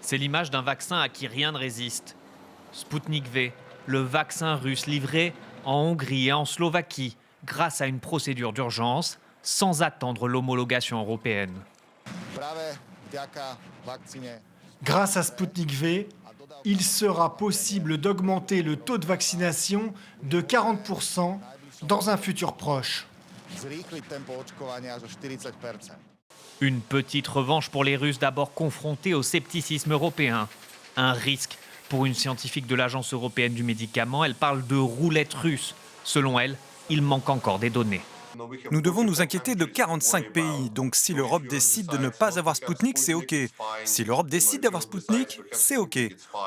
C'est l'image d'un vaccin à qui rien ne résiste. Sputnik V, le vaccin russe livré en Hongrie et en Slovaquie grâce à une procédure d'urgence sans attendre l'homologation européenne. Grâce à Sputnik V, il sera possible d'augmenter le taux de vaccination de 40% dans un futur proche. Une petite revanche pour les Russes d'abord confrontés au scepticisme européen. Un risque pour une scientifique de l'Agence européenne du médicament. Elle parle de roulette russe. Selon elle, il manque encore des données. Nous devons nous inquiéter de 45 pays, donc si l'Europe décide de ne pas avoir Sputnik, c'est OK. Si l'Europe décide d'avoir Sputnik, c'est OK.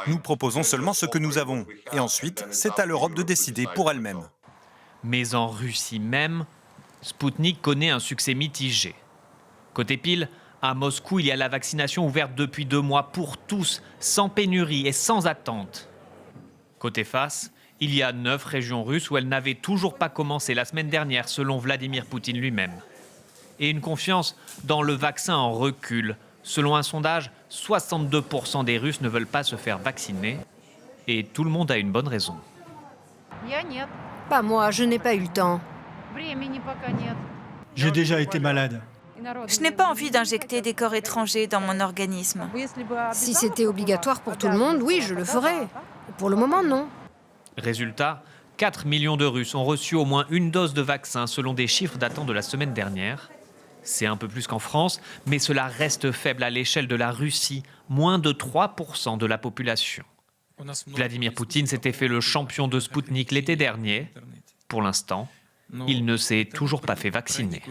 Nous proposons seulement ce que nous avons. Et ensuite, c'est à l'Europe de décider pour elle-même. Mais en Russie même, Sputnik connaît un succès mitigé. Côté pile, à Moscou, il y a la vaccination ouverte depuis 2 mois pour tous, sans pénurie et sans attente. Côté face, il y a 9 régions russes où elles n'avaient toujours pas commencé la semaine dernière, selon Vladimir Poutine lui-même. Et une confiance dans le vaccin en recul. Selon un sondage, 62% des Russes ne veulent pas se faire vacciner. Et tout le monde a une bonne raison. Pas moi, je n'ai pas eu le temps. J'ai déjà été malade. Je n'ai pas envie d'injecter des corps étrangers dans mon organisme. Si c'était obligatoire pour tout le monde, oui, je le ferais. Pour le moment, non. Résultat, 4 millions de Russes ont reçu au moins une dose de vaccin selon des chiffres datant de la semaine dernière. C'est un peu plus qu'en France, mais cela reste faible à l'échelle de la Russie, moins de 3% de la population. Vladimir Poutine s'était fait le champion de Sputnik l'été dernier. Pour l'instant, il ne s'est toujours pas fait vacciner.